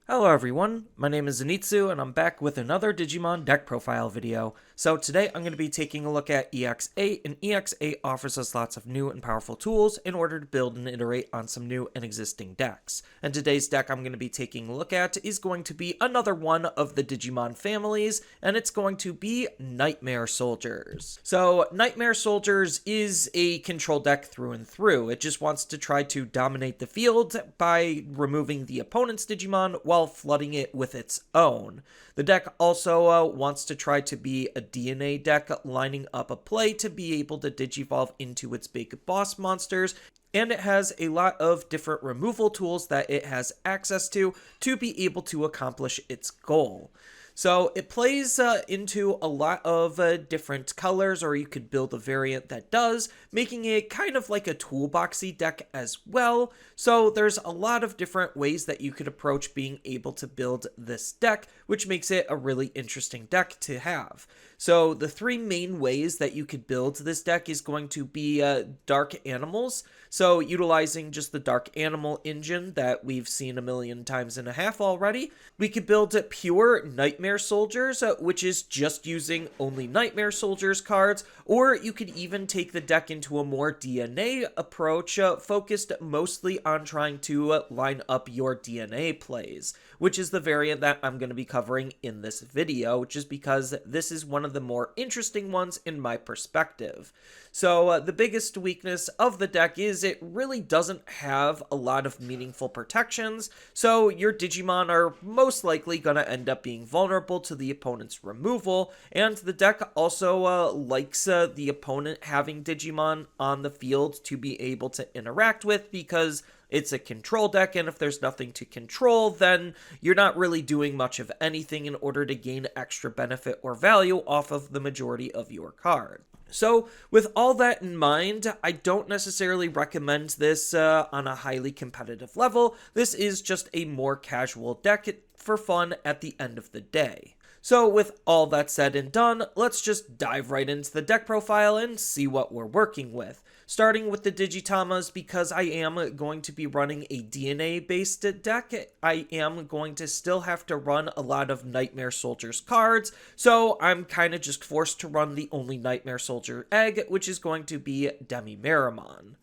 Hello everyone, my name is Zenitsu and I'm back with another Digimon deck profile video. So today I'm going to be taking a look at EX08, and EX8 offers us lots of new and powerful tools in order to build and iterate on some new and existing decks. And today's deck I'm going to be taking a look at is going to be another one of the Digimon families, and it's going to be Nightmare Soldiers. So Nightmare Soldiers is a control deck through and through. It just wants to try to dominate the field by removing the opponent's Digimon while flooding it with its own. The deck also wants to try to be a DNA deck, lining up a play to be able to digivolve into its big boss monsters, and it has a lot of different removal tools that it has access to be able to accomplish its goal. So it plays into a lot of different colors, or you could build a variant that does, making it kind of like a toolboxy deck as well. So there's a lot of different ways that you could approach being able to build this deck, which makes it a really interesting deck to have. So the three main ways that you could build this deck is going to be dark animals. So utilizing just the dark animal engine that we've seen a million times and a half already. We could build pure Nightmare Soldiers, which is just using only Nightmare Soldiers cards, or you could even take the deck into a more DNA approach, focused mostly on trying to line up your DNA plays, which is the variant that I'm going to be covering in this video, just because this is one of the more interesting ones in my perspective. So the biggest weakness of the deck is it really doesn't have a lot of meaningful protections, so your Digimon are most likely going to end up being vulnerable to the opponent's removal, and the deck also likes the opponent having Digimon on the field to be able to interact with, because it's a control deck, and if there's nothing to control, then you're not really doing much of anything in order to gain extra benefit or value off of the majority of your card. So, with all that in mind, I don't necessarily recommend this on a highly competitive level. This is just a more casual deck for fun at the end of the day. So with all that said and done, let's just dive right into the deck profile and see what we're working with. Starting with the Digitamas, because I am going to be running a DNA-based deck, I am going to still have to run a lot of Nightmare Soldiers cards, so I'm kind of just forced to run the only Nightmare Soldier egg, which is going to be Demi-Meramon.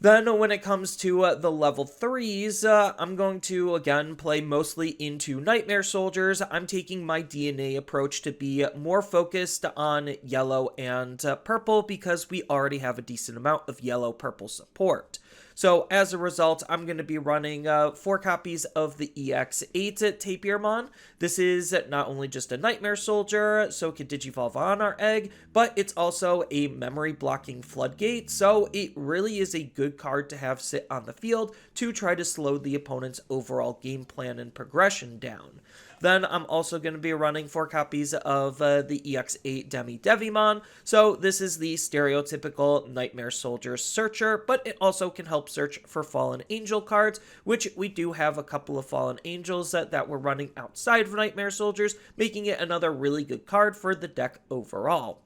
Then when it comes to the level 3s, I'm going to, again, play mostly into Nightmare Soldiers. I'm taking my DNA approach to be more focused on yellow and purple, because we already have a decent amount of yellow-purple support. So as a result, I'm going to be running 4 copies of the EX08 Tamers. This is not only just a Nightmare Soldier, so it can digivolve on our egg, but it's also a memory blocking floodgate, so it really is a good card to have sit on the field to try to slow the opponent's overall game plan and progression down. Then I'm also going to be running 4 copies of the EX8 Devimon. So this is the stereotypical Nightmare Soldier searcher, but it also can help search for Fallen Angel cards, which we do have a couple of Fallen Angels that we're running outside of Nightmare Soldiers, making it another really good card for the deck overall.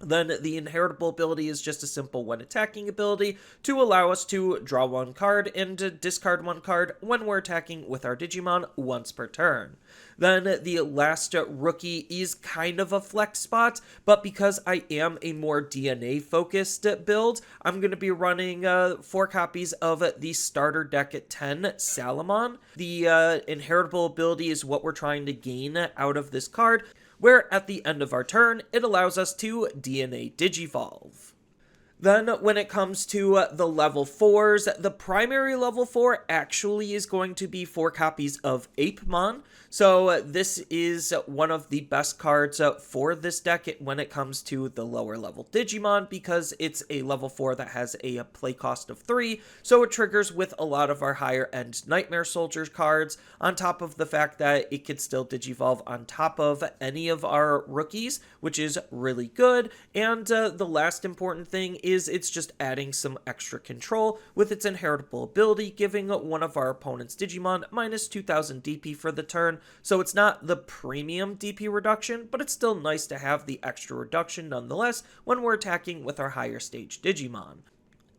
Then the inheritable ability is just a simple when attacking ability to allow us to draw 1 card and discard 1 card when we're attacking with our Digimon once per turn. Then the last rookie is kind of a flex spot, but because I am a more DNA focused build, I'm going to be running 4 copies of the starter deck at 10 Salamon. The inheritable ability is what we're trying to gain out of this card, where at the end of our turn, it allows us to DNA Digivolve. Then when it comes to the level 4s, the primary level 4 actually is going to be 4 copies of Apemon. So this is one of the best cards for this deck when it comes to the lower level Digimon, because it's a level 4 that has a play cost of 3, so it triggers with a lot of our higher end Nightmare Soldiers cards, on top of the fact that it could still Digivolve on top of any of our rookies, which is really good. And the last important thing is it's just adding some extra control with its inheritable ability, giving one of our opponent's Digimon minus 2000 DP for the turn. So it's not the premium DP reduction, but it's still nice to have the extra reduction nonetheless when we're attacking with our higher stage Digimon.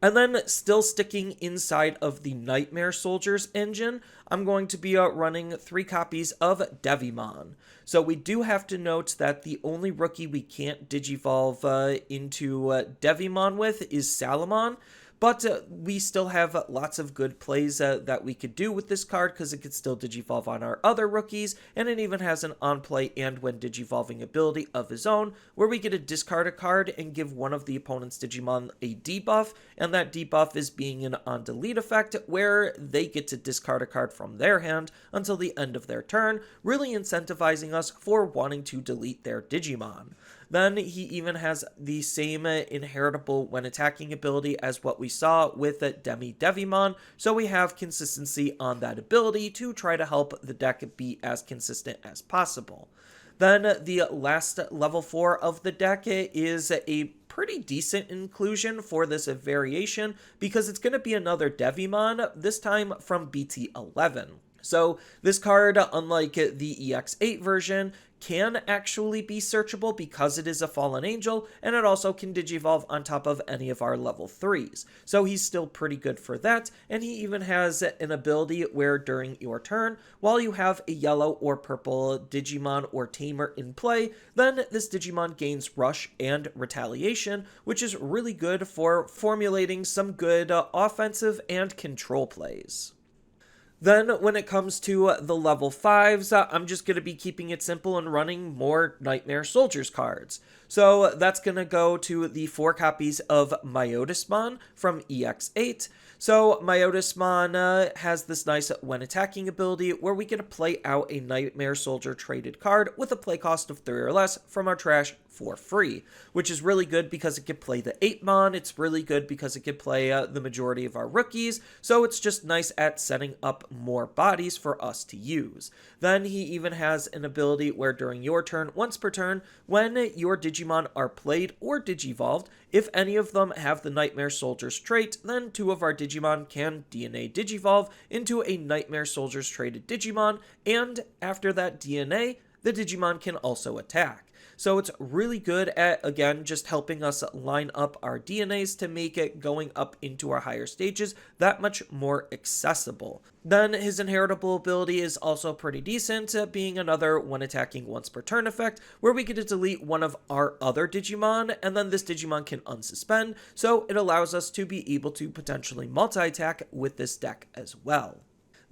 And then, still sticking inside of the Nightmare Soldiers engine, I'm going to be running 3 copies of Devimon. So we do have to note that the only rookie we can't Digivolve into Devimon with is Salamon. But we still have lots of good plays that we could do with this card, because it could still Digivolve on our other rookies, and it even has an on-play and when Digivolving ability of his own, where we get to discard a card and give one of the opponent's Digimon a debuff, and that debuff is being an on-delete effect, where they get to discard a card from their hand until the end of their turn, really incentivizing us for wanting to delete their Digimon. Then he even has the same inheritable when attacking ability as what we saw with Devimon, so we have consistency on that ability to try to help the deck be as consistent as possible. Then the last level 4 of the deck is a pretty decent inclusion for this variation, because it's going to be another Devimon, this time from BT11. So this card, unlike the EX08 version, can actually be searchable because it is a fallen angel, and it also can Digivolve on top of any of our level 3s. So he's still pretty good for that, and he even has an ability where during your turn, while you have a yellow or purple Digimon or Tamer in play, then this Digimon gains Rush and Retaliation, which is really good for formulating some good offensive and control plays. Then, when it comes to the level 5s, I'm just going to be keeping it simple and running more Nightmare Soldiers cards. So that's going to go to the 4 copies of Myotismon from EX08. So Myotismon has this nice when attacking ability where we get to play out a Nightmare Soldier traded card with a play cost of 3 or less from our trash for free, which is really good because it can play the 8-mon, it's really good because it can play the majority of our rookies, so it's just nice at setting up more bodies for us to use. Then he even has an ability where during your turn, once per turn, when your Digimon are played or Digivolved, if any of them have the Nightmare Soldiers trait, then 2 of our Digimon can DNA Digivolve into a Nightmare Soldiers traded Digimon, and after that DNA, the Digimon can also attack. So it's really good at, again, just helping us line up our DNAs to make it going up into our higher stages that much more accessible. Then his inheritable ability is also pretty decent, being another when attacking once per turn effect, where we get to delete one of our other Digimon, and then this Digimon can unsuspend, so it allows us to be able to potentially multi-attack with this deck as well.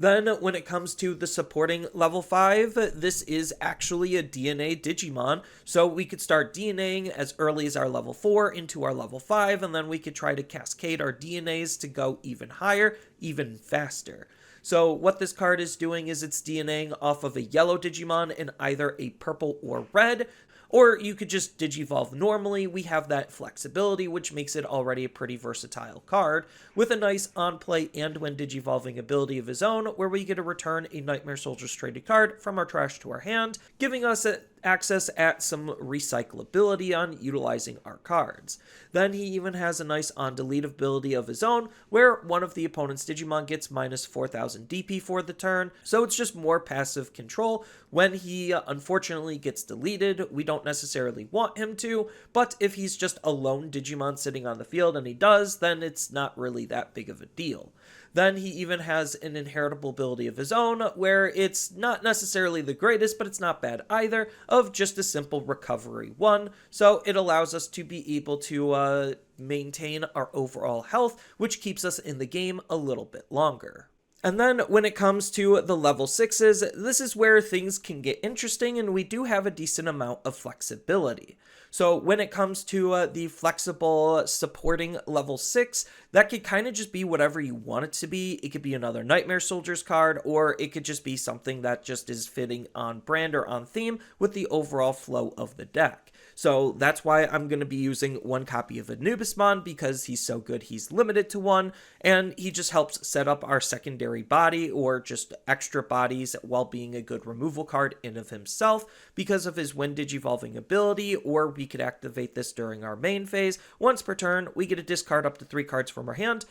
Then, when it comes to the supporting level 5, this is actually a DNA Digimon, so we could start DNAing as early as our level 4 into our level 5, and then we could try to cascade our DNAs to go even higher, even faster. So what this card is doing is it's DNAing off of a yellow Digimon in either a purple or red, or you could just Digivolve normally. We have that flexibility, which makes it already a pretty versatile card, with a nice on-play and when Digivolving ability of his own, where we get to return a Nightmare Soldiers traded card from our trash to our hand, giving us access at some recyclability on utilizing our cards. Then he even has a nice on-delete ability of his own, where one of the opponent's Digimon gets minus 4000 DP for the turn, so it's just more passive control. When he unfortunately gets deleted, we don't necessarily want him to, but if he's just a lone Digimon sitting on the field and he does, then it's not really that big of a deal. Then he even has an inheritable ability of his own, where it's not necessarily the greatest, but it's not bad either, of just a simple recovery 1, so it allows us to be able to maintain our overall health, which keeps us in the game a little bit longer. And then when it comes to the level 6s, this is where things can get interesting, and we do have a decent amount of flexibility. So when it comes to the flexible supporting level 6, that could kind of just be whatever you want it to be. It could be another Nightmare Soldiers card, or it could just be something that just is fitting on brand or on theme with the overall flow of the deck. So that's why I'm going to be using 1 copy of Anubismon, because he's so good he's limited to 1, and he just helps set up our secondary body or just extra bodies while being a good removal card in of himself because of his when Digivolving ability, or we could activate this during our main phase. Once per turn, we get to discard up to 3 cards from our hand,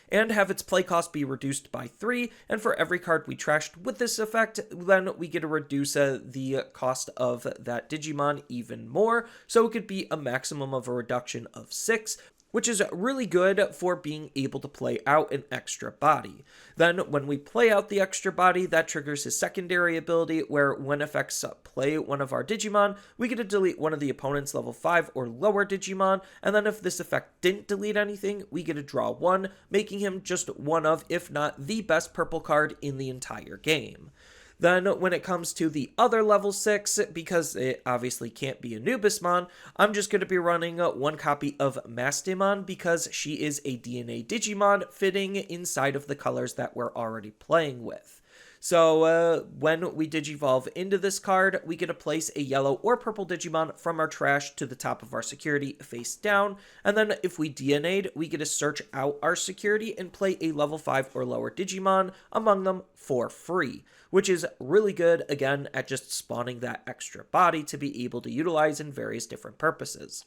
and have its play cost be reduced by 3, and for every card we trashed with this effect, then we get to reduce the cost of that Digimon even more, so it could be a maximum of a reduction of 6, which is really good for being able to play out an extra body. Then when we play out the extra body, that triggers his secondary ability, where when effects play one of our Digimon, we get to delete one of the opponent's level 5 or lower Digimon, and then if this effect didn't delete anything, we get to draw one, making him just one of, if not the best purple card in the entire game. Then when it comes to the other level 6, because it obviously can't be Anubismon, I'm just going to be running one copy of Mastemon because she is a DNA Digimon fitting inside of the colors that we're already playing with. So when we Digivolve into this card, we get to place a yellow or purple Digimon from our trash to the top of our security face down, and then if we DNA'd, we get to search out our security and play a level 5 or lower Digimon among them for free, which is really good, again, at just spawning that extra body to be able to utilize in various different purposes.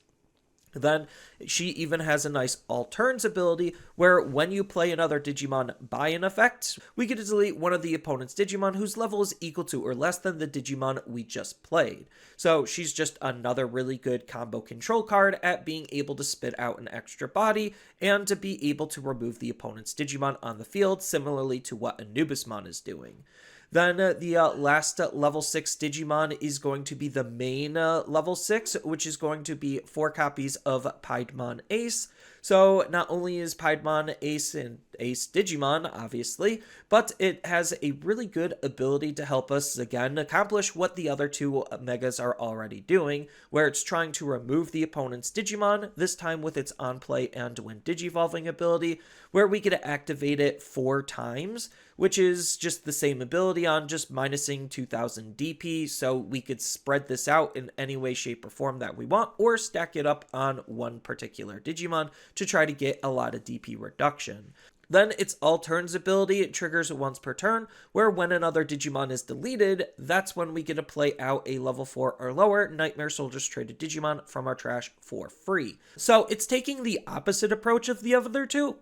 Then she even has a nice all turns ability where when you play another Digimon by an effect, we get to delete one of the opponent's Digimon whose level is equal to or less than the Digimon we just played. So she's just another really good combo control card at being able to spit out an extra body and to be able to remove the opponent's Digimon on the field, similarly to what Anubismon is doing. Then the last level 6 Digimon is going to be the main level 6, which is going to be 4 copies of Piedmon Ace. So not only is Piedmon Ace and Ace Digimon, obviously, but it has a really good ability to help us, again, accomplish what the other two Megas are already doing, where it's trying to remove the opponent's Digimon, this time with its on-play and when Digivolving ability, where we get to activate it 4 times, which is just the same ability on just minusing 2000 DP, so we could spread this out in any way, shape, or form that we want, or stack it up on one particular Digimon to try to get a lot of DP reduction. Then its all turns ability, it triggers once per turn, where when another Digimon is deleted, that's when we get to play out a level 4 or lower Nightmare Soldiers traded Digimon from our trash for free. So it's taking the opposite approach of the other two,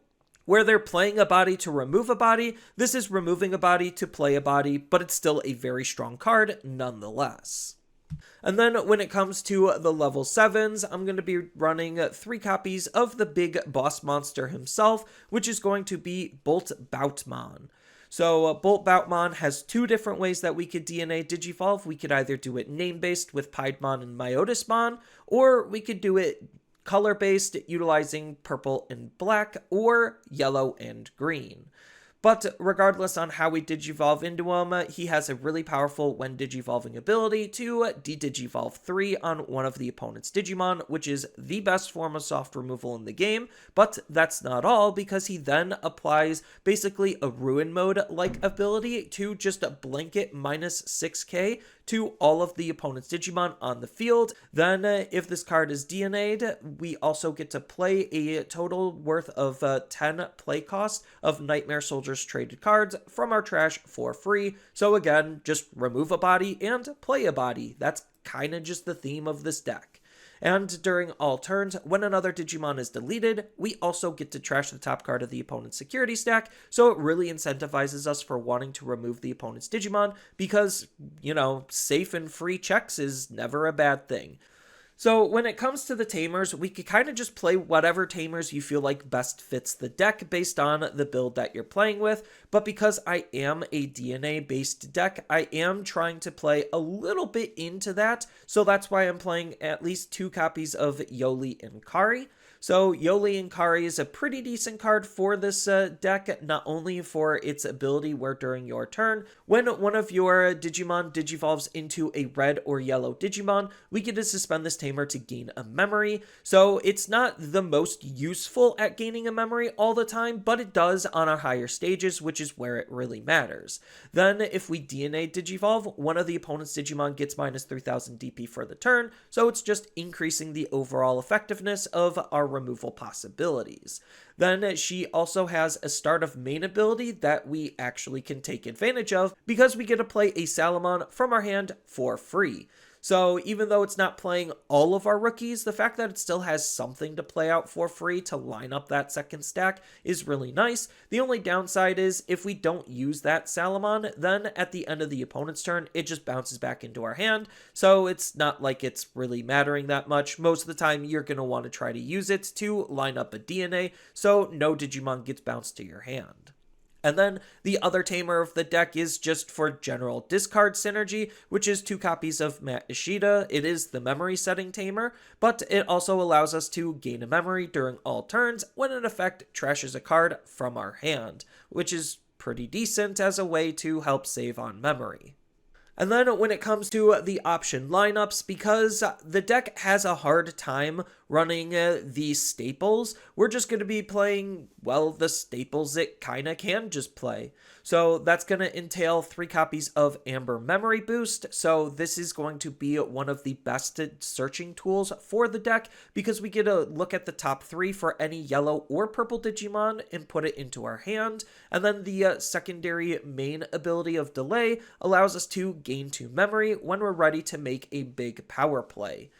where they're playing a body to remove a body. This is removing a body to play a body, but it's still a very strong card nonetheless. And then when it comes to the level 7s, I'm going to be running 3 copies of the big boss monster himself, which is going to be Bolt Boutmon. So Bolt Boutmon has 2 different ways that we could DNA Digivolve. We could either do it name-based with Piedmon and Myotismon, or we could do it color-based utilizing purple and black, or yellow and green. But regardless on how we Digivolve into him, he has a really powerful when Digivolving ability to de-Digivolve 3 on one of the opponent's Digimon, which is the best form of soft removal in the game, but that's not all, because he then applies basically a Ruin Mode-like ability to just blanket minus 6k to all of the opponent's Digimon on the field. Then, if this card is DNA'd, we also get to play a total worth of 10 play cost of Nightmare Soldiers traded cards from our trash for free. So again, just remove a body and play a body. That's kind of just the theme of this deck. And during all turns, when another Digimon is deleted, we also get to trash the top card of the opponent's security stack, so it really incentivizes us for wanting to remove the opponent's Digimon, because, safe and free checks is never a bad thing. So when it comes to the Tamers, we could kind of just play whatever Tamers you feel like best fits the deck based on the build that you're playing with, but because I am a DNA-based deck, I am trying to play a little bit into that, so that's why I'm playing at least 2 copies of Yoli and Kari. So Yoli and Kari is a pretty decent card for this deck, not only for its ability where during your turn, when one of your Digimon digivolves into a red or yellow Digimon, we get to suspend this Tamer to gain a memory. So it's not the most useful at gaining a memory all the time, but it does on our higher stages, which is where it really matters. Then if we DNA digivolve, one of the opponent's Digimon gets minus 3000 DP for the turn, so it's just increasing the overall effectiveness of our removal possibilities. Then she also has a start of main ability that we actually can take advantage of because we get to play a Salamon from our hand for free. So even though it's not playing all of our rookies, the fact that it still has something to play out for free to line up that second stack is really nice. The only downside is if we don't use that Salamon, then at the end of the opponent's turn, it just bounces back into our hand. So it's not like it's really mattering that much. Most of the time, you're going to want to try to use it to line up a DNA, so no Digimon gets bounced to your hand. And then the other tamer of the deck is just for general discard synergy, which is 2 copies of Matt Ishida. It is the memory setting tamer, but it also allows us to gain a memory during all turns when an effect trashes a card from our hand, which is pretty decent as a way to help save on memory. And then when it comes to the option lineups, because the deck has a hard time running the staples, we're just going to be playing, well, the staples it kind of can just play. So that's going to entail 3 copies of Amber Memory Boost. So this is going to be one of the best searching tools for the deck because we get a look at the top 3 for any yellow or purple Digimon and put it into our hand. And then the secondary main ability of Delay allows us to gain 2 memory when we're ready to make a big power play.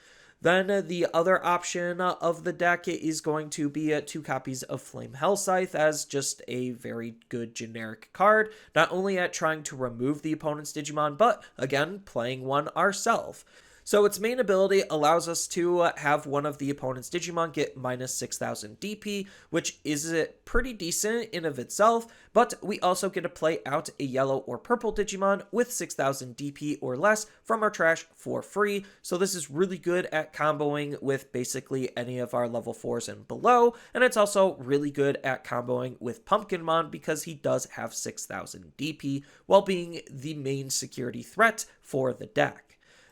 Then the other option of the deck is going to be 2 copies of Flame Hellscythe as just a very good generic card, not only at trying to remove the opponent's Digimon, but again, playing one ourselves. So its main ability allows us to have one of the opponent's Digimon get minus 6,000 DP, which is pretty decent in of itself, but we also get to play out a yellow or purple Digimon with 6,000 DP or less from our trash for free. So this is really good at comboing with basically any of our level 4s and below, and it's also really good at comboing with Pumpkinmon because he does have 6,000 DP while being the main security threat for the deck.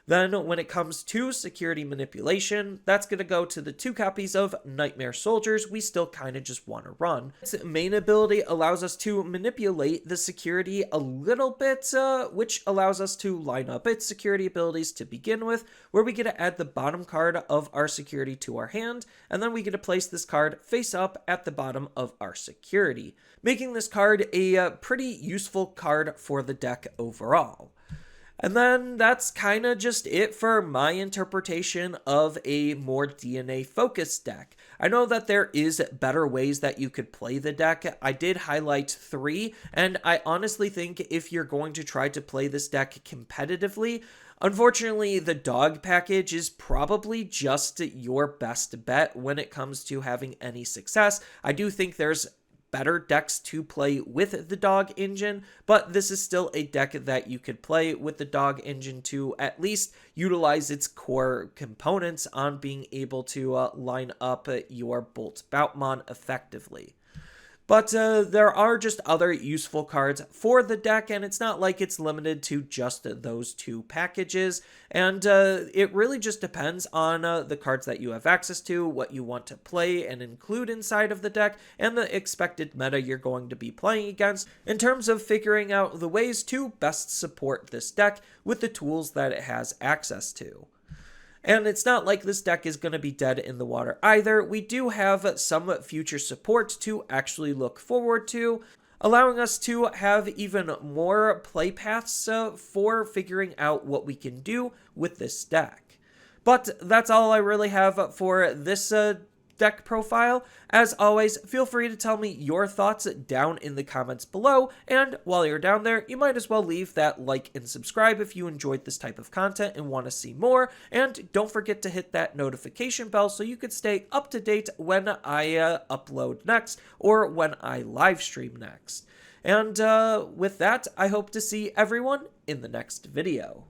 Then, when it comes to security manipulation, that's going to go to the 2 copies of Nightmare Soldiers we still kind of just want to run. Its main ability allows us to manipulate the security a little bit, which allows us to line up its security abilities to begin with, where we get to add the bottom card of our security to our hand, and then we get to place this card face up at the bottom of our security, making this card a pretty useful card for the deck overall. And then that's kind of just it for my interpretation of a more DNA-focused deck. I know that there is better ways that you could play the deck. I did highlight 3, and I honestly think if you're going to try to play this deck competitively, unfortunately, the dog package is probably just your best bet when it comes to having any success. I do think there's better decks to play with the dog engine, but this is still a deck that you could play with the dog engine to at least utilize its core components on being able to line up your Bolt Boutmon effectively. But there are just other useful cards for the deck, and it's not like it's limited to just those 2 packages. And it really just depends on the cards that you have access to, what you want to play and include inside of the deck, and the expected meta you're going to be playing against in terms of figuring out the ways to best support this deck with the tools that it has access to. And it's not like this deck is going to be dead in the water either. We do have some future support to actually look forward to, allowing us to have even more play paths for figuring out what we can do with this deck. But that's all I really have for this deck profile. As always, feel free to tell me your thoughts down in the comments below, and while you're down there, you might as well leave that like and subscribe if you enjoyed this type of content and want to see more, and don't forget to hit that notification bell so you could stay up to date when I upload next, or when I live stream next. And with that, I hope to see everyone in the next video.